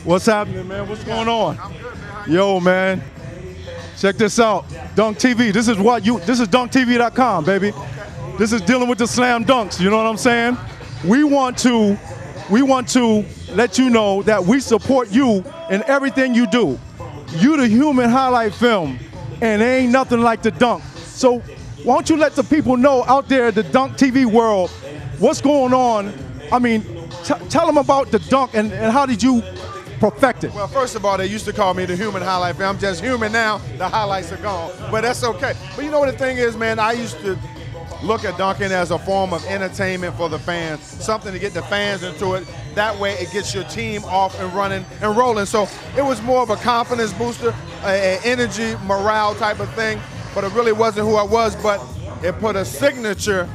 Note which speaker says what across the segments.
Speaker 1: What's happening, man? What's going on? Yo, man. Check this out. Dunk TV. This is dunktv.com, baby. This is dealing with the slam dunks. You know what I'm saying? We want to let you know that we support you in everything you do. You the human highlight film, and there ain't nothing like the dunk. So why don't you let the people know out there, the Dunk TV world, what's going on? I mean, tell them about the dunk and how did you perfect it?
Speaker 2: Well, first of all, they used to call me the human highlight film. I'm just human now. The highlights are gone, but that's okay. But you know what the thing is, man? I used to look at dunking as a form of entertainment for the fans, something to get the fans into it. That way it gets your team off and running and rolling. So it was more of a confidence booster, an energy, morale type of thing, but it really wasn't who I was, but it put a signature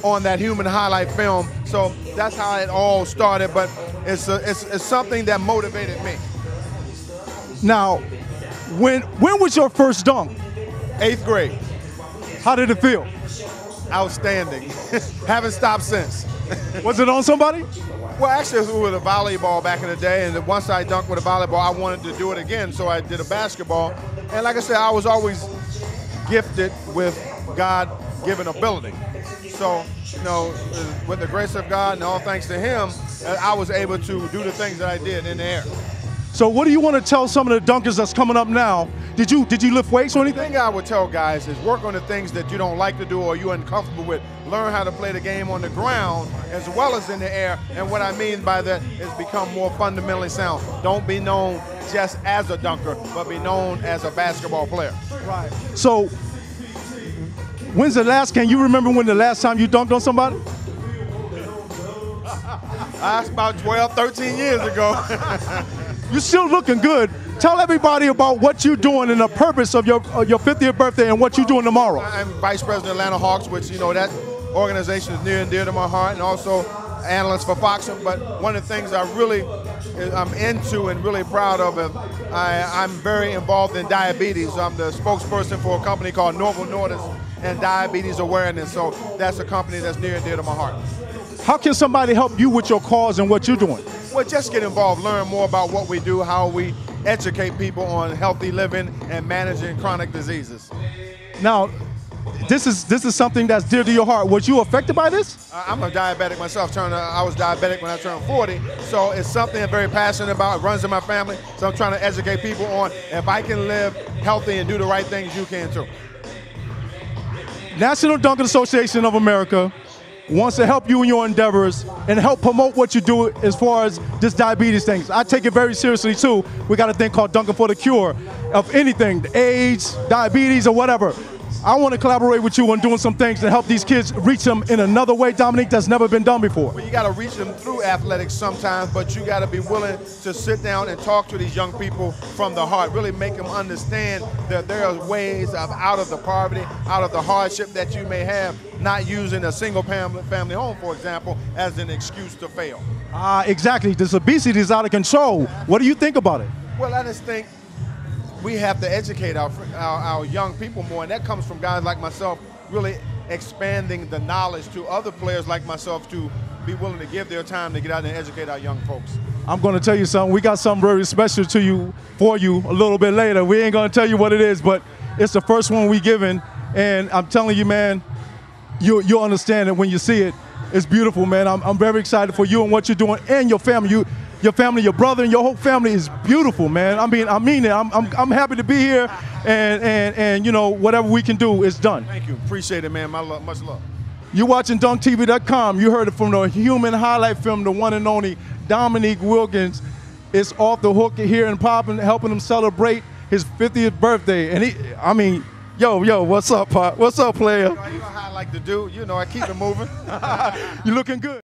Speaker 2: on that human highlight film. So that's how it all started, but it's something that motivated me.
Speaker 1: Now, when was your first dunk?
Speaker 2: 8th grade.
Speaker 1: How did it feel?
Speaker 2: Outstanding. Haven't stopped since.
Speaker 1: Was it on somebody?
Speaker 2: Well, actually, it was with a volleyball back in the day, and once I dunked with a volleyball, I wanted to do it again, so I did a basketball. And like I said, I was always gifted with God-given ability. So, you know, with the grace of God and all thanks to Him, I was able to do the things that I did in the air.
Speaker 1: So what do you want to tell some of the dunkers that's coming up now? Did you lift weights or anything?
Speaker 2: The thing I would tell guys is work on the things that you don't like to do or you're uncomfortable with. Learn how to play the game on the ground as well as in the air. And what I mean by that is become more fundamentally sound. Don't be known just as a dunker, but be known as a basketball player.
Speaker 1: Right. So can you remember when the last time you dunked on somebody?
Speaker 2: That's about 12, 13 years ago.
Speaker 1: You're still looking good. Tell everybody about what you're doing and the purpose of your 50th birthday and what you're doing tomorrow.
Speaker 2: I'm Vice President of Atlanta Hawks, which, you know, that organization is near and dear to my heart, and also analyst for Fox. But one of the things I'm into and really proud of is I'm very involved in diabetes. I'm the spokesperson for a company called Novo Nordisk and Diabetes Awareness. So that's a company that's near and dear to my heart.
Speaker 1: How can somebody help you with your cause and what you're doing?
Speaker 2: Well, just get involved, learn more about what we do, how we educate people on healthy living and managing chronic diseases.
Speaker 1: Now, this is something that's dear to your heart. Was you affected by this?
Speaker 2: I'm a diabetic myself. I was diabetic when I turned 40, so it's something I'm very passionate about. It runs in my family, so I'm trying to educate people on if I can live healthy and do the right things, you can too.
Speaker 1: National Dunking Association of America wants to help you in your endeavors and help promote what you do as far as this diabetes thing. I take it very seriously too. We got a thing called Dunking for the Cure of anything, AIDS, diabetes, or whatever. I want to collaborate with you on doing some things to help these kids reach them in another way, Dominique, that's never been done before.
Speaker 2: Well, you got to reach them through athletics sometimes, but you got to be willing to sit down and talk to these young people from the heart, really make them understand that there are ways of out of the poverty, out of the hardship that you may have, not using a single family home, for example, as an excuse to fail.
Speaker 1: Exactly. This obesity is out of control. What do you think about it?
Speaker 2: Well, I just think we have to educate our young people more, and that comes from guys like myself really expanding the knowledge to other players like myself to be willing to give their time to get out and educate our young folks.
Speaker 1: I'm going to tell you something. We got something very special for you a little bit later. We ain't going to tell you what it is, but it's the first one we given, and I'm telling you, man, you'll understand it when you see it. It's beautiful, man. I'm very excited for you and what you're doing and your family. Your family, your brother, and your whole family is beautiful, man. I mean it. I'm happy to be here, and you know, whatever we can do is done.
Speaker 2: Thank you. Appreciate it, man. Much love.
Speaker 1: You're watching dunktv.com. You heard it from the human highlight film, the one and only Dominique Wilkins. It's off the hook here in Poppin', helping him celebrate his 50th birthday. And yo, what's up, Pop? What's up, player?
Speaker 2: You know how I like to do. You know, I keep it moving.
Speaker 1: You're looking good.